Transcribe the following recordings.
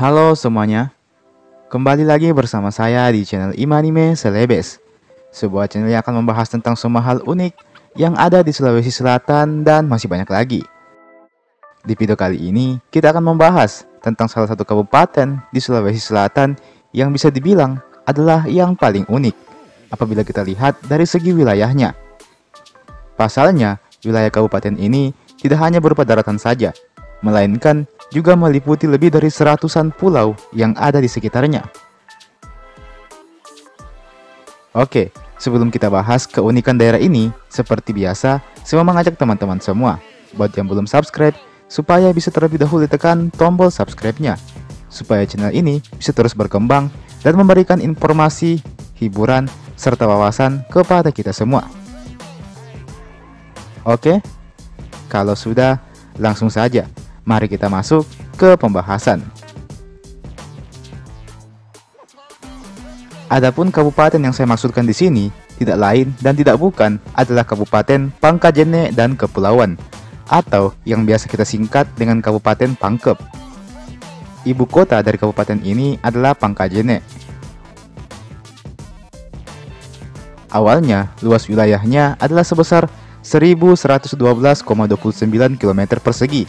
Halo semuanya, kembali lagi bersama saya di channel Imanime Celebes, sebuah channel yang akan membahas tentang semua hal unik yang ada di Sulawesi Selatan dan masih banyak lagi. Di video kali ini, kita akan membahas tentang salah satu kabupaten di Sulawesi Selatan yang bisa dibilang adalah yang paling unik apabila kita lihat dari segi wilayahnya. Pasalnya, wilayah kabupaten ini tidak hanya berupa daratan saja, melainkan juga meliputi lebih dari seratusan pulau yang ada di sekitarnya. Oke, sebelum kita bahas keunikan daerah ini, seperti biasa, saya mengajak teman-teman semua buat yang belum subscribe, supaya bisa terlebih dahulu tekan tombol subscribe-nya, supaya channel ini bisa terus berkembang dan memberikan informasi, hiburan, serta wawasan kepada kita semua. Oke, kalau sudah, langsung saja. Mari kita masuk ke pembahasan. Adapun kabupaten yang saya maksudkan di sini tidak lain dan tidak bukan adalah Kabupaten Pangkajene dan Kepulauan, atau yang biasa kita singkat dengan Kabupaten Pangkep. Ibu kota dari kabupaten ini adalah Pangkajene. Awalnya, luas wilayahnya adalah sebesar 1112,29 km persegi.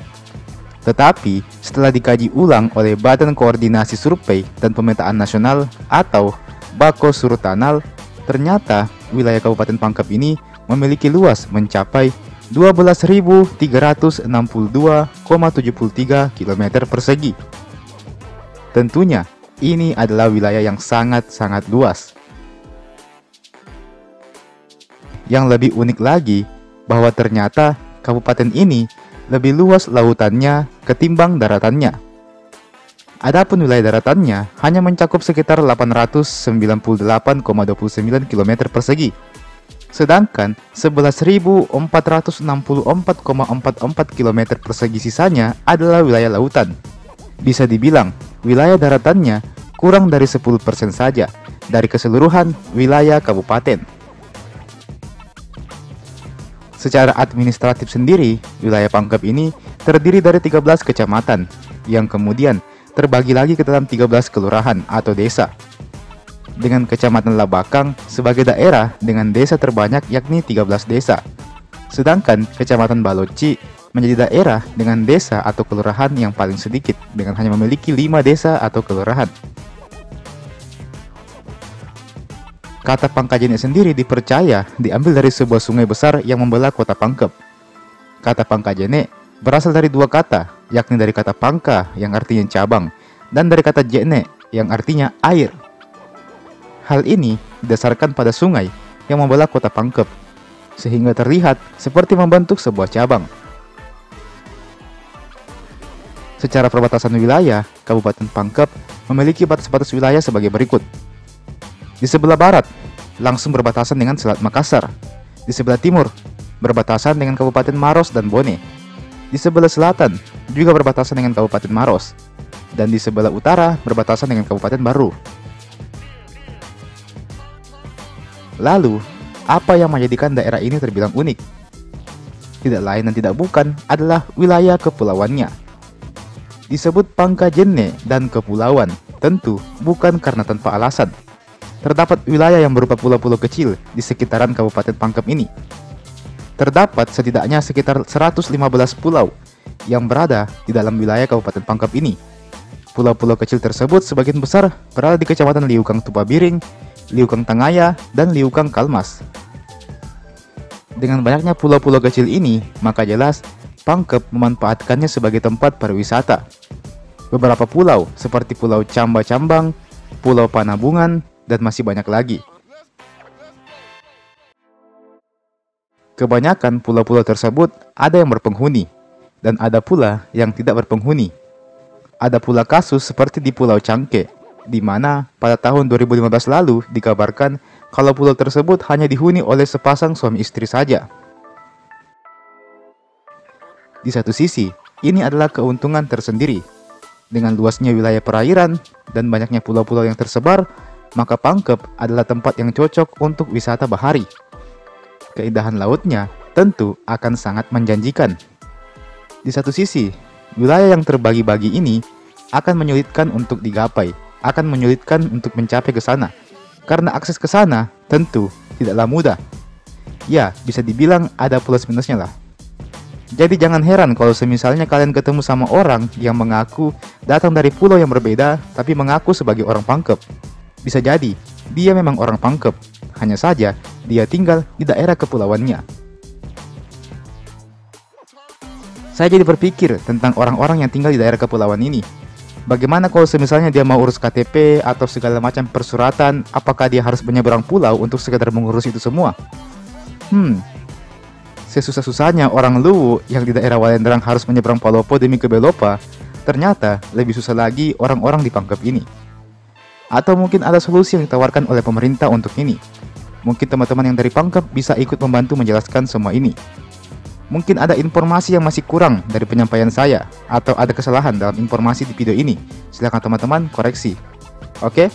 Tetapi, setelah dikaji ulang oleh Badan Koordinasi Survei dan Pemetaan Nasional atau Bako Surtanal, ternyata wilayah Kabupaten Pangkep ini memiliki luas mencapai 12.362,73 km persegi. Tentunya, ini adalah wilayah yang sangat-sangat luas. Yang lebih unik lagi, bahwa ternyata kabupaten ini lebih luas lautannya ketimbang daratannya. Adapun wilayah daratannya hanya mencakup sekitar 898,29 km persegi. Sedangkan 11.464,44 km persegi sisanya adalah wilayah lautan. Bisa dibilang, wilayah daratannya kurang dari 10% saja dari keseluruhan wilayah kabupaten. Secara administratif sendiri, wilayah Pangkep ini terdiri dari 13 kecamatan, yang kemudian terbagi lagi ke dalam 13 kelurahan atau desa. Dengan kecamatan Labakang sebagai daerah dengan desa terbanyak yakni 13 desa. Sedangkan kecamatan Baloci menjadi daerah dengan desa atau kelurahan yang paling sedikit dengan hanya memiliki 5 desa atau kelurahan. Kata Pangkajene sendiri dipercaya diambil dari sebuah sungai besar yang membelah kota Pangkep. Kata Pangkajene berasal dari dua kata, yakni dari kata pangka yang artinya cabang, dan dari kata jene yang artinya air. Hal ini didasarkan pada sungai yang membelah kota Pangkep, sehingga terlihat seperti membentuk sebuah cabang. Secara perbatasan wilayah, Kabupaten Pangkep memiliki batas-batas wilayah sebagai berikut. Di sebelah barat, langsung berbatasan dengan Selat Makassar. Di sebelah timur, berbatasan dengan Kabupaten Maros dan Bone. Di sebelah selatan, juga berbatasan dengan Kabupaten Maros. Dan di sebelah utara, berbatasan dengan Kabupaten Baru. Lalu, apa yang menjadikan daerah ini terbilang unik? Tidak lain dan tidak bukan adalah wilayah kepulauannya. Disebut Pangkajene dan Kepulauan, tentu bukan karena tanpa alasan. Terdapat wilayah yang berupa pulau-pulau kecil di sekitaran Kabupaten Pangkep ini. Terdapat setidaknya sekitar 115 pulau yang berada di dalam wilayah Kabupaten Pangkep ini. Pulau-pulau kecil tersebut sebagian besar berada di Kecamatan Liukang Tupabiring, Liukang Tangaya, dan Liukang Kalmas. Dengan banyaknya pulau-pulau kecil ini, maka jelas Pangkep memanfaatkannya sebagai tempat pariwisata. Beberapa pulau seperti Pulau Camba-Cambang, Pulau Panabungan, dan masih banyak lagi. Kebanyakan pulau-pulau tersebut ada yang berpenghuni, dan ada pula yang tidak berpenghuni. Ada pula kasus seperti di Pulau Cangke, di mana pada tahun 2015 lalu dikabarkan kalau pulau tersebut hanya dihuni oleh sepasang suami istri saja. Di satu sisi, ini adalah keuntungan tersendiri. Dengan luasnya wilayah perairan dan banyaknya pulau-pulau yang tersebar, maka Pangkep adalah tempat yang cocok untuk wisata bahari. Keindahan lautnya tentu akan sangat menjanjikan. Di satu sisi, wilayah yang terbagi-bagi ini akan menyulitkan untuk digapai, akan menyulitkan untuk mencapai ke sana. Karena akses ke sana tentu tidaklah mudah. Ya, bisa dibilang ada plus minusnya lah. Jadi jangan heran kalau semisalnya kalian ketemu sama orang yang mengaku datang dari pulau yang berbeda tapi mengaku sebagai orang Pangkep. Bisa jadi dia memang orang Pangkep, hanya saja dia tinggal di daerah kepulauannya. Saya jadi berpikir tentang orang-orang yang tinggal di daerah kepulauan ini. Bagaimana kalau semisalnya dia mau urus KTP atau segala macam persuratan, apakah dia harus menyeberang pulau untuk sekedar mengurus itu semua? Sesusah-susahnya orang Luwu yang di daerah Walendrang harus menyeberang Palopo demi ke Belopa, ternyata lebih susah lagi orang-orang di Pangkep ini. Atau mungkin ada solusi yang ditawarkan oleh pemerintah untuk ini. Mungkin teman-teman yang dari Pangkep bisa ikut membantu menjelaskan semua ini. Mungkin ada informasi yang masih kurang dari penyampaian saya, atau ada kesalahan dalam informasi di video ini. Silahkan teman-teman koreksi. Oke?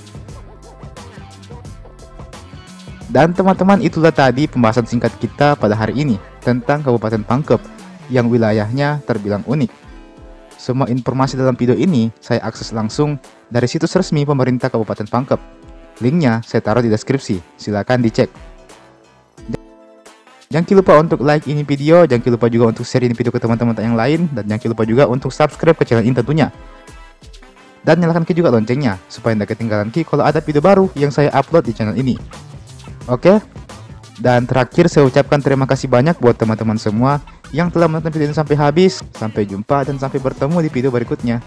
Dan teman-teman, itulah tadi pembahasan singkat kita pada hari ini tentang Kabupaten Pangkep yang wilayahnya terbilang unik. Semua informasi dalam video ini saya akses langsung dari situs resmi pemerintah Kabupaten Pangkep. Linknya saya taruh di deskripsi, silakan dicek. Jangan lupa untuk like ini video, jangan lupa juga untuk share ini video ke teman-teman yang lain, dan jangan lupa juga untuk subscribe ke channel ini tentunya. Dan nyalakan juga loncengnya, supaya tidak ketinggalan kalau ada video baru yang saya upload di channel ini. Oke? Dan terakhir saya ucapkan terima kasih banyak buat teman-teman semua yang telah menonton video ini sampai habis. Sampai jumpa dan sampai bertemu di video berikutnya.